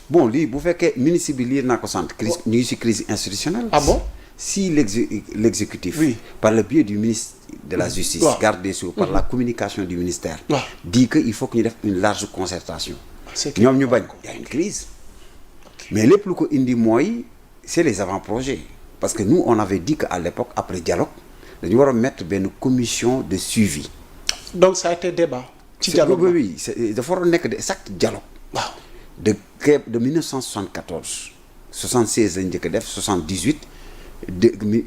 bon lii bu fekkee ministre bi lire naa ko sant crise ñu ngi ci crise institutionnelle. Ah bon? Si l'exécutif, oui, par le biais du ministre de la Justice, waaw, garde des Sceaux, par la communication du ministère, waaw, dit qu'il faut que ñu def une large concertation. c'est ñoom ñu bañ y a une crise. Mais lépp lu ko indi mooy c'est les avant-projets. Parce que nous on avait dit qu'à l'époque après dialogue dañu war a mettre benn commission de suivi. donc ça a été débat. ci dialogue oui dafa war a nekk de chaque dialogue. waaw de 1974 76 lañ njëkk a def 78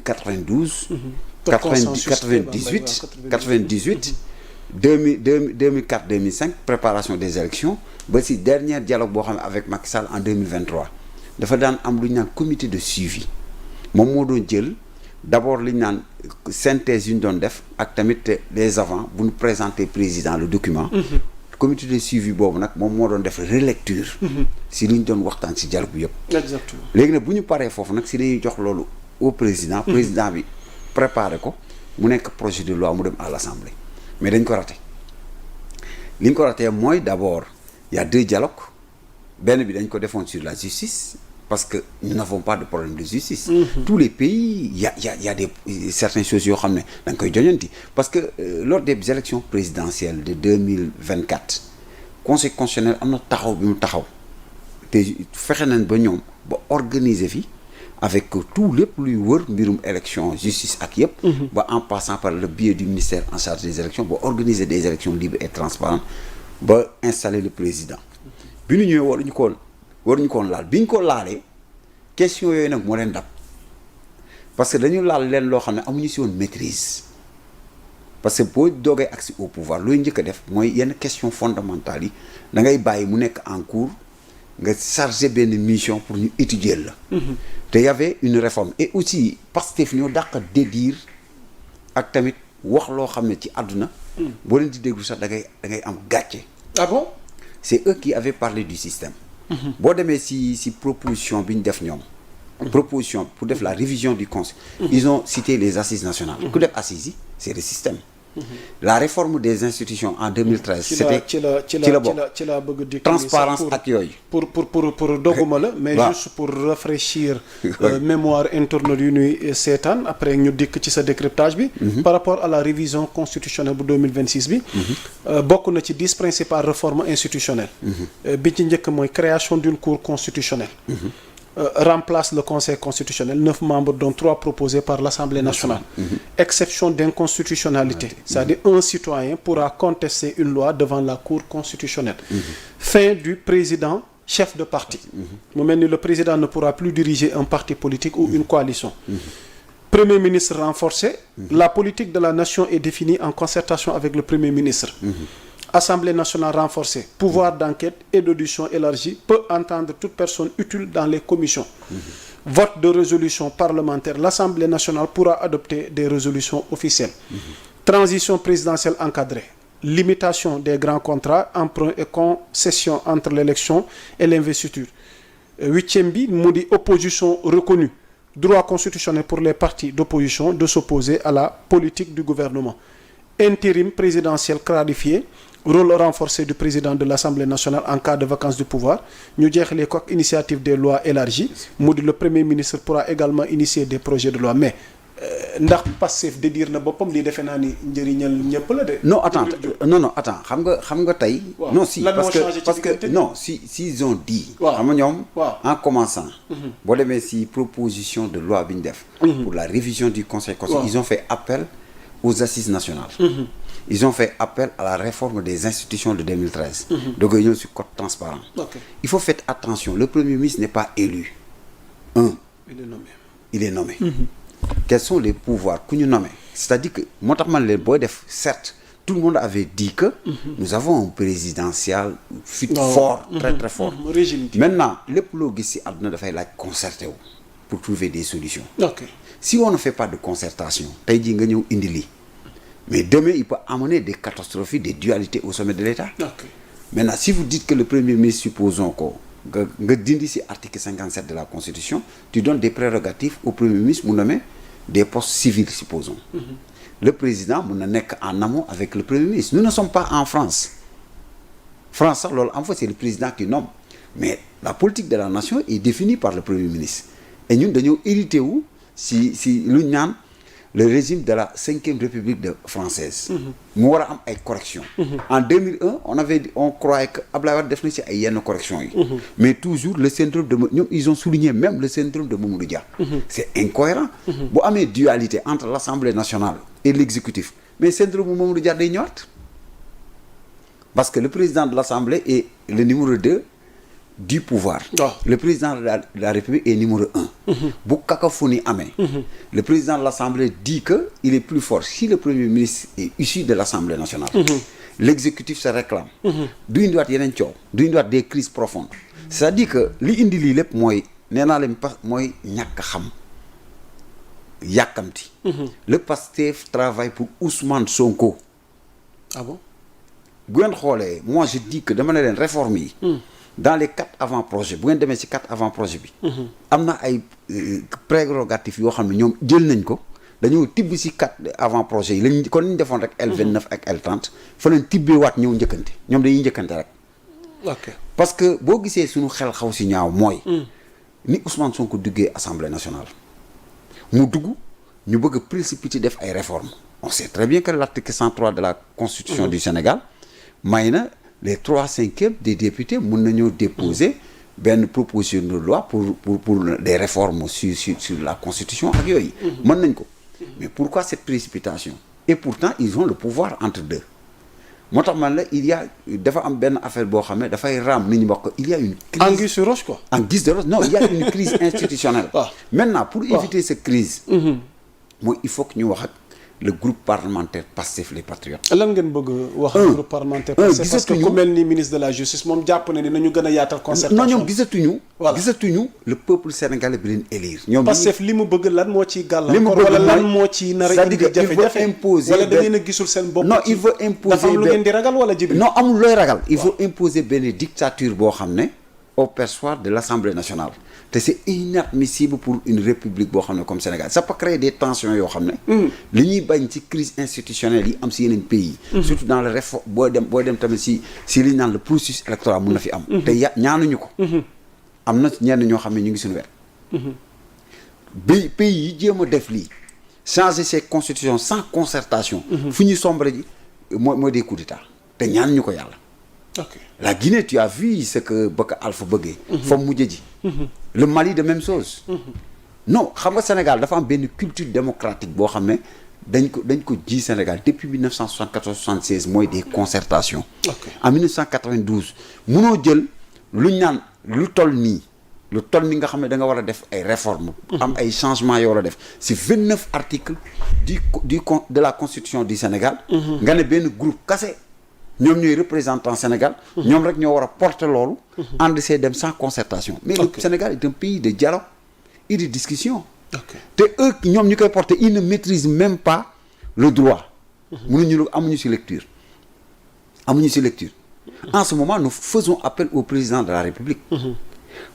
92. 98 2004 2005 préparation des élections ba ci dernier dialogue boo xam ne avec Macky Sall en 2023 dafa daan am lu ñu naan comité de suivi moom moo doon jël d'abord li ñu naan synthèse yu ñu doon def ak tamit les avant bu ñu présenter président le document. comité de suivi boobu nag moom moo doon def relecture. si li ñu doon waxtaan ci dialogue bi yëpp. exactement léegi nag bu ñu paree foofu nag si dañuy jox loolu au président. président bi préparé ko mu nekk projet de loi mu dem à l'Assemblée mais dañ ko raté li ñu ko raté mooy d'abord il y a 2 dialogues benn bi dañ ko defoon sur la justice parce que nous n'avons pas de problème de justice. Tous les pays il y a des certaines choses yoo xam ne da nga koy joñanti parce que lors des élections présidentielles de 2024 conseil constitutionnel am na taxaw bi mu taxaw te fexe nañ ba ñoom ba organiser fi avec tout lépp luy wër mbirum élection justice ak yëpp. ba en passant par le biais du ministère en charge des élections ba organiser des élections libres et transparentes ba installer le président bi ñu ñëwee waruñu koon laal bi ñu ko laalee question yooyu nag moo leen dab parce que dañu laal leen loo xam ne amuñu si woon maîtrise parce que boo doogee accès au pouvoir looy njëkk a def mooy yenn question fondamentales yi da ngay bàyyi mu nekk en cours nga chargé benn mission pour ñu étudier la. te y avait une réforme et aussi Pastef ñoo dàq dédire ak tamit wax loo xam ne ci àdduna. boo leen di déglu sax da ngay am gàcce. ah bon? c'est eux qui avaient parlé du système. boo demee si proposition bi ñu def ñoom. proposition pour def la révision du conseil. ils ont cité les assises nationales. ku def assises yi c'est le système. la réforme des institutions en 2013. c'était ci la bëgg transparence ak yooyu. pour dogguma la. mais juste pour rafraîchir mémoire internaute yu ñuy seetaan après ñu dikk ci sa décryptage bi. par rapport à la révision constitutionnelle bu 2026 bi. bokk na ci 10 principales réformes institutionnelles. bi ci njëkk mooy création d'une cour constitutionnelle. Remplace le Conseil constitutionnel, 9 membres dont 3 proposés par l'Assemblée nationale. Exception d'inconstitutionnalité, c'est-à-dire un citoyen pourra contester une loi devant la Cour constitutionnelle. Fin du président chef de parti. Mu mel ni le président ne pourra plus diriger un parti politique ou une coalition. Premier ministre renforcé, la politique de la nation est définie en concertation avec le Premier ministre. Assemblée nationale renforcée, pouvoir d'enquête et d'audition élargi, peut entendre toute personne utile dans les commissions. Vote de résolution parlementaire, l'Assemblée nationale pourra adopter des résolutions officielles. Transition présidentielle encadrée, limitation des grands contrats, emprunts et concessions entre l'élection et l'investiture. 8e bi mu di opposition reconnue, droit constitutionnel pour les partis d'opposition de s'opposer à la politique du gouvernement. Intérim présidentiel clarifié, rôle renforcé du président de l'Assemblée nationale en cas de vacance du pouvoir. ñu jeexalee ko ak initiative des lois élargies mu di le premier ministre pourra également initier des projets de loi mais ndax Pastef dédire na boppam lii defe naa ni njëriñal ñëpp la de. non attends xam nga tey. non si parce que non si ils ont dit. xam nga ñoom. en commençant. boo demee si proposition de loi bi ñu def. pour la révision du conseil constitutionnel. ils ont fait appel aux assises nationales. Ils ont fait appel à la réforme des institutions de 2013. Donc ñëw sur code transparent. Il faut faire attention, le Premier ministre n'est pas élu. Il est nommé. Quels sont les pouvoirs ku ñu nommé? C'est-à-dire que moo tax man leen booy def certes tout le monde avait dit que nous avons un présidentiel fort, très fort. Maintenant lépp loo gis ci àdduna dafay laaj concerté wu pour trouver des solutions. Si on ne fait pas de concertation tey jii nga ñëw indi lii mais demain il peut amener des catastrophes, des dualités au sommet de l'État. Maintenant si vous dites que le Premier ministre supposons ko nga dindi ci article 57 de la Constitution tu donnes des prérogatives au Premier ministre mu nommer des postes civils supposons. Le président mun na nekk en amont avec le Premier ministre. Nous ne sommes pas en France sax loolu en fait c'est le président qui nomme. mais la politique de la nation est définie par le premier ministre et ñun dañoo hérité wu si lu ñu naan le régime de la 5e République française. mu war a am ay corrections. En 2001 on croyait que Abdoulaye Wade def na ci ay yenn corrections yi. mais toujours le syndrome de ñoom ils ont souligné même le syndrome de Mamadou Dia. c'est incohérent. bu amee dualité entre l'Assemblée nationale et l'exécutif mais syndrome bu Mamadou Dia day ñëwaat parce que le président de l'Assemblée est le numéro 2 du pouvoir. Le président de la République est numéro 1. bu cacophonie amee. Le président de l'Assemblée dit que il est plus fort si le premier ministre est issu de l'Assemblée nationale. L'exécutif se réclame. du indiwaat yeneen coow du indiwaat des crises profondes. c'est-à-dire que li indi lii lépp mooy nee naa leen mooy ñàkk xam yàkkamti. Le PASTEF travaille pour Ousmane Sonko. ah bon. bu ngeen xoolee moi je dis que dama ne leen réforme yi. dans les 4 avant-projets bu ngeen demee ci 4 avant-projets bi. am na ay prérogatives yoo xam ne ñoom jël nañ ko dañoo tibb ci 4 avant-projets yi lañ kon ñu defoon rek L29 ak L30 fa leen tibbee waat ñëw njëkkante ñoom dañuy njëkkante rek. ok parce que boo gisee suñu xel xaw ci ñaaw mooy. ni Ousmane Sonko duggee Assemblée nationale. mu dugg ñu bëgg a précipiter def ay réformes. on sait très bien que l'article 103 de la Constitution du Sénégal may na. Les 3/5 des députés mën nañoo déposer benn proposition de loi pour des réformes sur la constitution ak yooyu. mën nañ ko mais pourquoi cette précipitation et pourtant ils ont le pouvoir entre deux moo tax man la dafa am benn affaire boo xam ne dafay raam nit ñi wax ko il y a une crise anguille sous roche quoi. en guise de roche non il y a une crise institutionnelle. Maintenant pour éviter cette crise mooy il faut que ñu wax ak le groupe parlementaire Pastef les Patriotes. lan ngeen bëgg wax groupe parlementaire Pastef parce que ku mel ni ministre de la justice moom jàpp na ni nañu gën a yaatal concertation. non ñoom gisatuñu le peuple sénégalais bi leen élire. ñoom Pastef li mu bëgg lan moo ciy gàllankoor wala lan moo ciy nar a indi jafe-jafe wala da ngeen a gisul seen bopp. non il veut imposer dafa am lu ngeen di ragal wala Djibril. non amul looy ragal. il faut imposer benn dictature boo xam ne au perchoir de l'Assemblée nationale. te c'est inadmissible pour une république boo xam ne comme Sénégal ça peut créer des tensions yoo xam ne li ñuy bañ ci crise institutionnelle yi am si yeneen pays surtout dans le réforme booy dem tamit si li ñu naan le processus électoral mun na fi am te ñaanuñu ko am na ñenn ñoo xam ne ñu ngi suñu wet pays yi jéem a def lii changer ses constitutions sans concertation fu ñuy sombre ji mooy des coups d'état te ñaanuñu ko yàlla. ok la Guinée tu as vu ce que Baka Alpha bëggee. fa mujj ji. le Mali de même chose. non xam nga Sénégal dafa am benn culture démocratique boo xam ne dañ ko ji Sénégal depuis 1974-76 mooy des concertations. ok en 1992 munoo jël lu ñu naan lu toll nii nga xam ne da nga war a def ay réformes. am ay changements yoo war a def si 29 articles de la constitution du Sénégal. nga ne benn groupe kase. ñoom ñooy représentant Sénégal. ñoom rek ñoo war a porter loolu. ànd see dem sans concertation. mais le Sénégal est un pays de dialogue et de discussion. te eux ñoom ñu koy porter ils ne maîtrisent même pas le droit. amuñu ci lecture. en ce moment nous faisons appel au président de la République.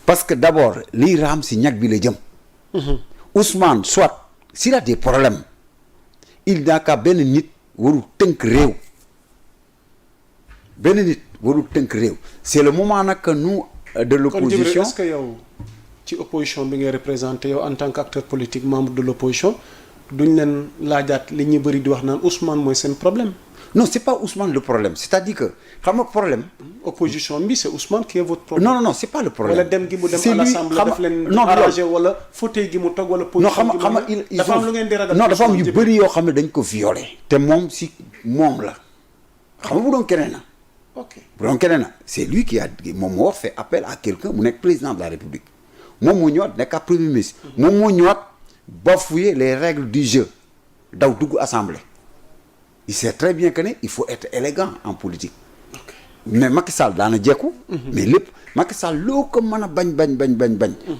parce que d'abord liy raam ci ñag bi la jëm. Ousmane soit s'il a des problèmes il n'a qu'à benn nit warul tënk réew. c'est le moment nag que nous de l'opposition. kon est-ce que yow ci opposition bi ngay représenté yow en tant qu'acteur politique membre de l'opposition duñ leen laajaat li ñu bëri di wax naan Ousmane mooy seen problème. non c'est pas Ousmane le problème c'est-à-dire que xam nga problème. opposition bi c'est Ousmane qui est votre problème. non c'est pas le problème. wala dem gi mu dem à l'Assemblée daf leen arrangé wala fauteuil gi mu toog wala. position non xam nga dafa am lu ngeen di ragal. non dafa am yu bëri yoo xam ne dañ ko violé. te moom la xam nga bu doon keneen na. ok bu doon keneen na c'est lui qui a moom moo fait appel à quelqu'un mu nekk président de la République moom moo ñëwaat nekk premier ministre. moom moo ñëwaat bafouer les règles du jeu daw dugg assemblée. il sait très bien que ne il faut être élégant en politique. Okay. mais Macky Sall daana jekku. mais lépp Macky Sall loo ko mën a bañ.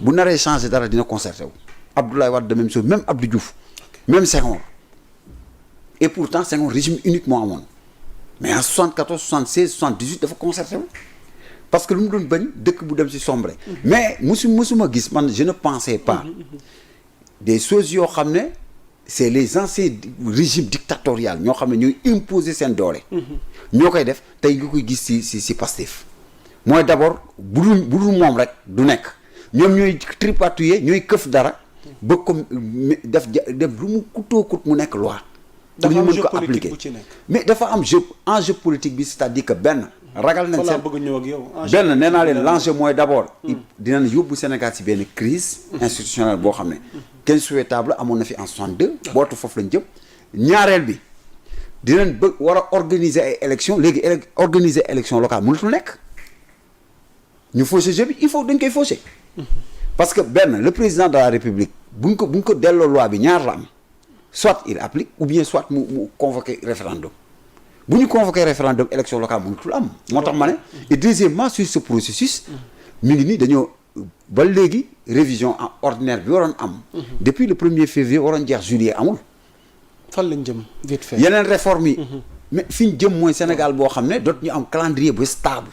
bu naree changer dara dina concerté wu. Abdoulaye Wade de même chose même Abdou Diouf. Okay. Même Senghor. et pourtant Senghor régime unique moo amoon. mais en 74 76 78 dafa concerté wu. parce que lu mu doon bañ dëkk bu dem ci sombre. mais musuma gis man je ne pensais pas. des choses yoo xam ne. c'est les anciens régimes dictatoriaux ñoo xam ne ñooy imposer seen doole. ñoo koy def tey nga koy gis ci Pastef mooy d'abord bu dul moom rek du nekk ñoom ñooy tripatouiller ñooy këf dara ba comme def lu mu kutoo kut mu nekk loi. pour ñu mën ko appliquer mais dafa am enjeu politique bi c'est-à-dire que benn. ragal nañ seen bëgg ñëw ak yow. benn nee naa leen l'enjeu mooy d'abord. dinañ yóbbu Sénégal ci benn crise institutionnelle boo xam ne. kenn souhaitable amoon na fi en 62. bootu foofu lañ jëm. ñaareel bi dinañ bëgg war a organiser ay élections léegi organiser élection locale mënatul nekk ñu faussé jeu bi il faut dañ koy faussé. parce que benn le président de la République buñ ko delloo loi bi ñaar la am soit il applique ou bien soit mu convoquer référendum bu ñu convoquer référendum élection locale mënatul am. moo tax ma ne et deuxièmement sur ce processus. mi ngi nii dañoo ba léegi révision ordinaire bi waroon am. depuis le 1er février waroon jeex juillet amul. fan lañ jëm vite fait. yeneen réformes yi. mais fi ñu jëm mooy Sénégal boo xam ne dootu ñu am calendrier bu stable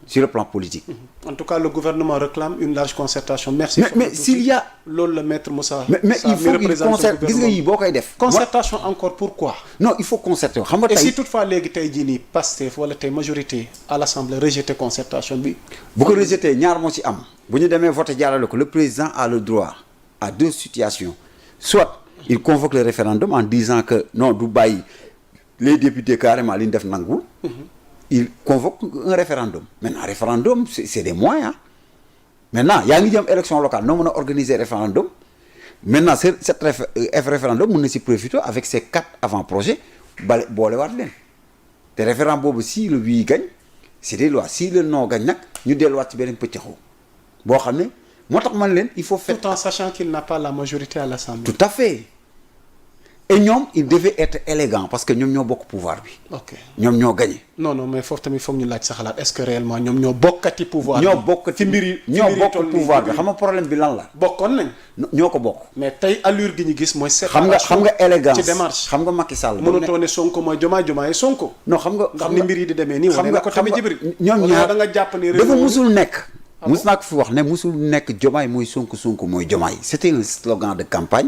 sur le plan politique. en tout cas le gouvernement réclame une large concertation. merci mais s'il y a loolu la maître Moussa. mais il faut qu'il concerte gis nga yii boo koy def. concertation encore pourquoi. non il faut concerter xam nga tey. et si toutefois léegi tey jii nii Pastef wala tey majorité à l'Assemblée rejeté concertation bi. bu ko rejeté ñaar moo ci am. bu ñu demee voté jaarale ko le président a le droit à deux situations soit il convoque le référendum en disant que non du bàyyi les députés carrément li ñu def nanguwul. il convoque un référendum maintenant référendum c'est des moyens maintenant yaa ngi jëm élection locale noo mën a organiser référendum maintenant cette référendum mën na si profiter avec ces 4 avant-projets boolewaat leen te référendum boobu si le oui gagne c'est des lois si le non gagne nag ñu delluwaat ci beneen pëccaxoo boo xam ne moo tax man leen il faut faire tout en sachant qu'il n'a pas la majorité à l'Assemblée. tout à fait et ñoom il devait être élégant parce que ñoom ñoo bokk pouvoir bi. ok ñoom ñoo gagné. non mais foofu tamit foog ñu laaj sa xalaat est-ce que réellement ñoom ñoo bokkati pouvoir bi. ñoo bokk ci mbir yi ñoo bokk pouvoir bi xam nga problème bi lan la. bokkoon nañ. ñoo ko bokk. mais tey allure gi ñu gis mooy. xam nga élégance ci démarche. xam nga Macky Sall. mënatoo ne Sonko mooy Diomaye Sonko. non xam nga ndax ni mbir yi di demee nii. xam nga ko tamit Jibril. ñoom ñaar da nga jàpp ni dafa musul nekk. mus naa ko fi wax ne musul nekk Diomaye mooy Sonko mooy Diomaye c'était un slogan de campagne.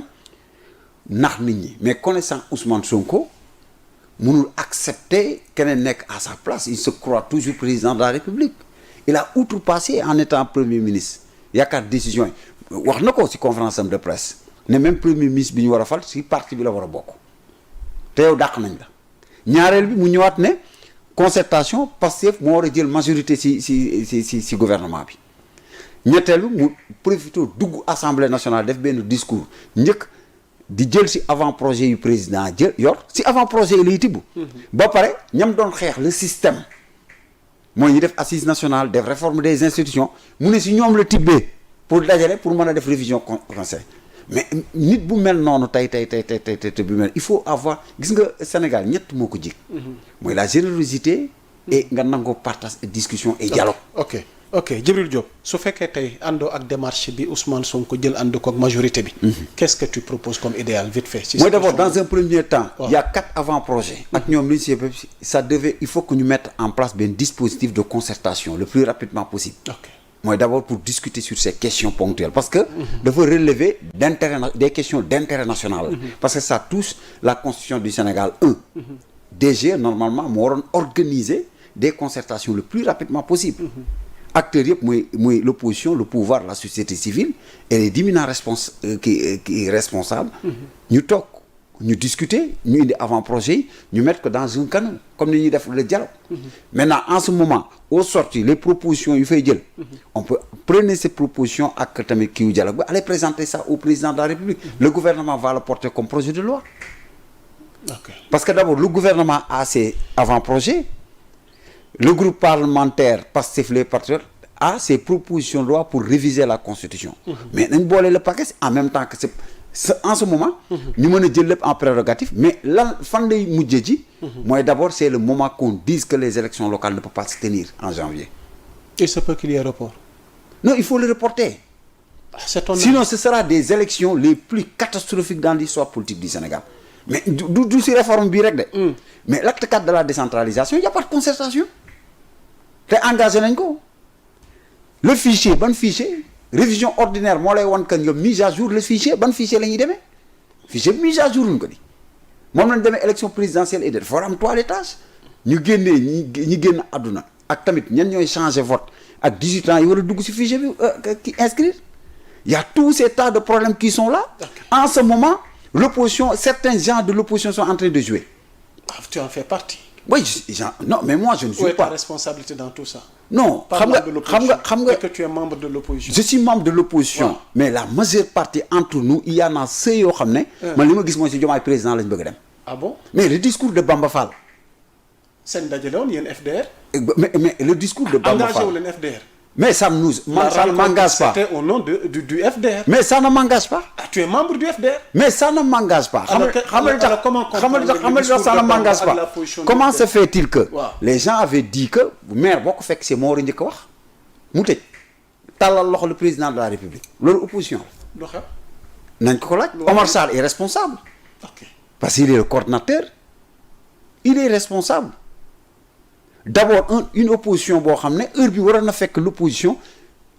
nax nit ñi mais connaissant Ousmane Sonko mënul accepter keneen nekk à sa place il se croit toujours président de la République il a outrepassé en étant premier ministre yaakaar décision yi wax na ko ci conférence am de presse ne même premier ministre bi ñu war a fal ci parti bi la war a bokk te yow dàq nañ la ñaareel bi mu ñëwaat ne concertation Pastef moo war a jël majorité ci gouvernement bi ñetteel bi mu profité dugg assemblée nationale def benn discours njëkk di jël ci avant-projet yu président jël yor ci avant-projet yi lay tibb. ba pare ñam doon xeex le système mooy ñu def assise nationale def réforme des institutions mu ne ci ñoom la tibbee pour dajale pour mën a def révision conseil mais nit bu mel noonu tey bu mel il faut avoir gis nga Sénégal ñett moo ko jig. mooy la générosité. et nga nangoo partage discussion et dialogue. ok Djibril Diop su fekkee tey àndoo ak démarche bi Ousmane Sonko jël ànd ko ak majorité bi. qu'est-ce que tu proposes comme idéal vite fait. mooy d'abord dans un premier temps. il y a 4 avant-projets. ak ñoom li ñu ça devait il faut que ñu mettre en place benn dispositif de concertation le plus rapidement possible. mooy d'abord pour discuter sur ces questions ponctuelles parce que. dafa relever des questions d'intérêt national. parce que ça touche la constitution du Sénégal DG normalement moo waroon organiser des concertations le plus rapidement possible. acteurs yëpp muy l'opposition le pouvoir la société civile et les d'éminents responsables ñu toog ñu discuter ñu indi avant-projet yi ñu mettre que dans un canal comme ni ñuy def le dialogue maintenant en ce moment au sorti les propositions yu fay jël on peut prendre ces propositions ak tamit kiiwu dialogue ba aller présenter ça au président de la République le gouvernement va le porter comme projet de loi parce que d'abord le gouvernement a ses avant-projets. Le groupe parlementaire Pastef les Patriotes a ses propositions de loi pour réviser la Constitution. mais nañ boole le paquet en même temps que c'est en ce moment. ñu mën a jël lépp en prérogative mais lan fan lay mujjee ji. mooy d'abord c'est le moment qu'on dise que les élections locales ne peuvent pas se tenir en janvier. il se peut qu'il y ait report. non il faut le reporter. sinon ce sera des élections les plus catastrophiques dans l'histoire politique du Sénégal. mais du si réforme bii rek de. mais l'acte 4 de la décentralisation il y a pas de concertation. te engagé nañ ko le fichier ban fichier révision ordinaire moo lay wan que ñoom mise à jour le fichier ban fichier la ñuy demee fichier bi mise à jour luñ ko di moom lañ demee élection présidentielle et dafa war am toilettage ñu génnee ñi génn àdduna ak tamit ñan ñooy changer vote ak 18 ans yi war a dugg ci fichier bi ki inscrire il y a tous ces tas de problèmes qui sont là. En ce moment l'opposition certains gens de l'opposition sont en train de jouer. Ah, tu en fais partie. Oui non mais moi je ne suis Où est pas. ta responsabilité dans tout ça? Non xam nga que tu es membre de l'opposition. je suis membre de l'opposition. Ouais. Mais la majeure partie entre nous il y en a ceux yoo xam ne. man li ma gis mooy ci Diomaye président lañ bëgg a dem. Ah bon? mais le discours de Bamba Fall. seen dajale woon yéen FDR. mais le discours de Bamba engagé wu Fall. leen FDR. mais ça ne m'engage pas. C'était au nom du FDR. mais ça ne m'engage pas. Ah, tu es membre du FDR. mais ça ne m'engage pas. Alors, comment comprendre le discours ça ne de m'engage Bamba à la pas. position Comment du se fait-il que Waaw. les gens avaient dit que maire boo ko fekk c'est moo war a njëkk a wax mu tëj tàllal loxo le président de la République loolu opposition lu xew. nañ ko laaj. Omar Sarr est responsable Ok. parce qu'il est le coordinateur il est responsable d'abord une opposition boo xam ne heure bi waroon na fekk l'opposition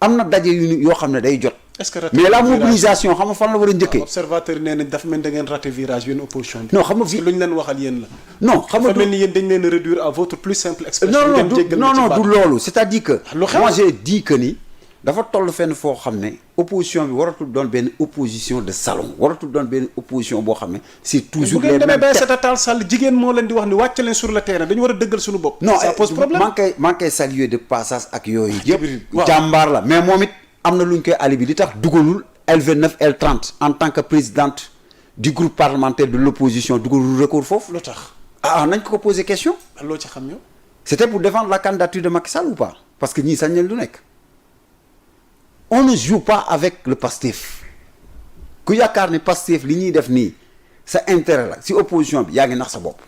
am na daje yoo xam ne day jot. Est-ce que mais la mobilisation xam nga fan la war a njëkkee. observateur yi nee nañ dafa mel da ngeen raté virage bi yéen opposition bi. non xam nga parce que lu ñu leen waxal yéen la. non xam nga dafa mel ni yéen dañ leen a réduire à votre plus simple expression. non du loolu c'est-à-dire que. lu xew moi j'ai dit que ni dafa toll fenn foo xam ne opposition bi waratul doon benn opposition de salon waratul doon benn opposition boo xam ne c'est toujours les mêmes. bu ngeen demee ba Aïssata Tall Sall jigéen moo leen di wax ni wàcc leen sur le terrain dañu war a dëggal suñu bopp. non ça pose problème. maa ngi koy saluer de passage ak yooyu yëpp. waaw jàmbaar la mais moom it am na lu ñu koy alibi li tax dugalul L29 L30 en tant que présidente du groupe parlementaire de l'opposition dugalul recours foofu. lu tax. nañ ko poser question. loo ci xam yow. C'était pour défendre la candidature de Macky Sall ou pas? Parce que ñii sañ nañ lu nekk. On ne joue pas avec le Pastef ku yaakaar ni Pastef li ñuy def nii sa intérêt la si opposition bi yaa ngi nax sa bopp.